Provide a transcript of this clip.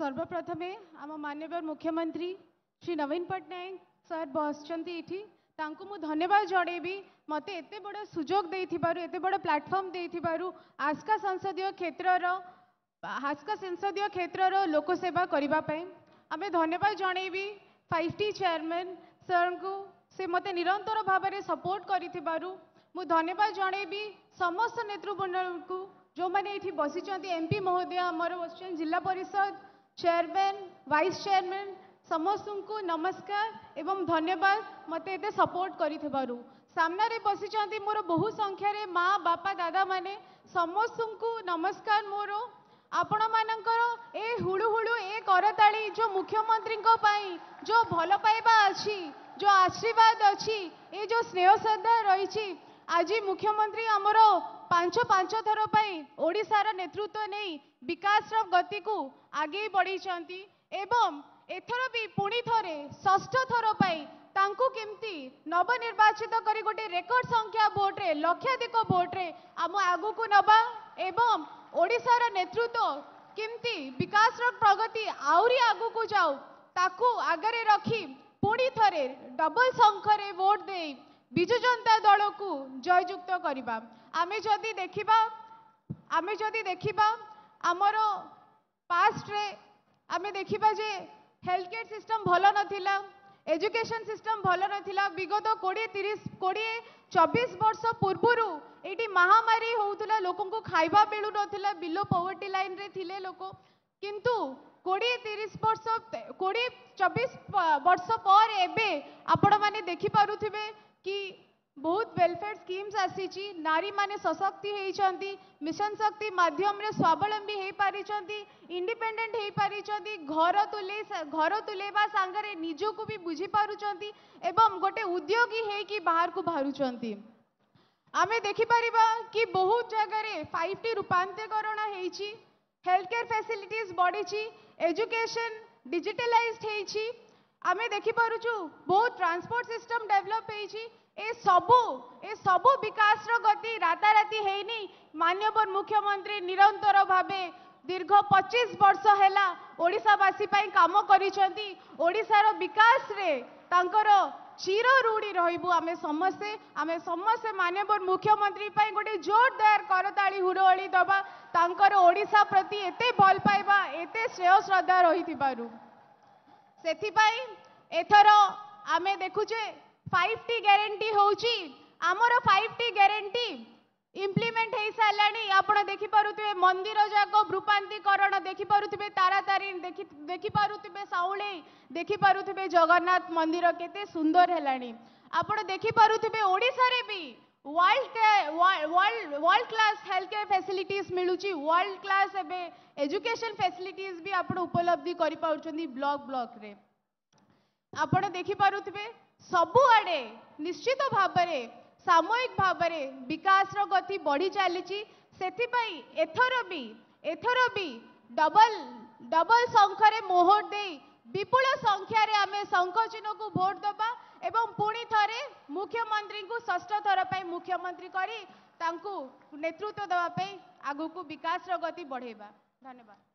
सर्वप्रथमे आम माननीय मुख्यमंत्री श्री नवीन पट्टनायक सर बसचंती इठी तांको मु धन्यवाद जणेबी मते एते बड़ सुजोग देथिबारु एते बड़ प्लेटफॉर्म देथिबारु आस्का संसदीय क्षेत्रर लोक सेवा करिबा पई आमे धन्यवाद जणेबी 5T चेयरमैन सर को से मते निरंतर भाव में सपोर्ट करिथिबारु मु धन्यवाद जणेबी समस्त नेतृवृंद को जो मैंने ये बसी एमपी महोदय आमर बस जिला परिषद चेयरमैन वाइस चेयरमैन समस्त को नमस्कार एवं धन्यवाद मत एते सपोर्ट करिथिबारु सामने बसी मोर बहु संख्यार माँ बापा दादा माने समस्त को नमस्कार मोर आपण मानकर ए हुड़ु हुड़ु ए करताली जो मुख्यमंत्री जो भल पाइबा अच्छी जो आशीर्वाद अच्छी ए जो स्नेह श्रद्धा रही आज मुख्यमंत्री आमर पांच थर ओडिशार नेतृत्व नहीं विकास गति को आगे बढ़ी एवं एथर भी पुणी थरे षष्ठ थर केमती नवनिर्वाचित करी गोटे रेकर्ड संख्या भोट रे लक्षाधिक भोट रे आम आगु को नबा एवं ओडिशार नेतृत्व केमती विकास प्रगति आउरी आगु को जाऊ ताकू आगरे रखी पुणी थरे डबल संख्यारे वोट दे विजु जनता दल को जययुक्त करबा आमे जदि देखिबा आमर पास्ट रे आमे देखिबा जे हेल्थ केयर सिस्टम भल नथिला एजुकेशन सिस्टम भल नथिला विगत 24 वर्ष पूर्वरु एटी महामारी होउतला लोकन को खाइबा मिलु नथिला बिलो पॉवर्टी लाइन रे थिले लोक किंतु 24 वर्ष पर एबे आपण माने देखि पारुथिबे कि बहुत वेलफेयर स्कीम्स आसी नारी माने सशक्ति होती मिशन शक्ति माध्यम रे स्वावलंबी हो पारी इंडिपेंडेंट हो पारी घर तुलेबा सांगरे निजो को भी बुझी पारुचंती एवं गोटे उद्योगी है बाहर को बाहरुचंती आमे देखि परिबा कि बहुत जगह 5T रूपांतरीकरण होईची हेल्थ केयर फैसिलिटीज बढ़ी एजुकेशन डिजिटलाइज्ड होईची आमे देखि पारुचु बहुत ट्रांसपोर्ट सिस्टम डेवलप होईची ए सबु विकास गति राताराति हैनी माननीय मुख्यमंत्री निरंतर भावे दीर्घ 25 वर्ष हैला ओडिशावासी पई काम करिसेंती ओडिशार विकास रे तांकर चिर रूढ़ी रहिबु आमे समस्ते माननीय मुख्यमंत्री पई गोटे जोरदार करताली हुड़ोली दबा तांकर ओडिशा प्रति एते भल पाइबा एते स्नेह श्रद्धा रहिथिबारु सेथि पई एथर आमे देखुचे 5T गारंटी होची आमर 5T गारंटी इम्प्लीमेंट हो साराणी आपण देखि पारुथिबे मंदिर जाक रूपांतरीकरण देखि पारुथिबे तारातारिणी देखि पारुथिबे साउळे देखि पारुथिबे जगन्नाथ मंदिर केते सुंदर हेलाणी आपण देखि पारुथिबे ओडिसा रे भी world class health care facilities मिलुची वर्ल्ड क्लास एबे एजुकेशन फैसिलिटीज भी आपण उपलब्धि करि पाउछंदी ब्लॉक रे आपण देखि पारुथिबे सबुआडे निश्चित भाव सामूहिक भाव विकास गति बढ़ी चली एथर भी डबल संख्यारे मोहर दे विपुल संख्यार आम शंख चिन्ह को भोट दबा एवं पुणी थरे मुख्यमंत्री को षष्ठ थर मुख्यमंत्री करी नेतृत्व देवाई आगु को विकास गति बढ़ेबा। धन्यवाद।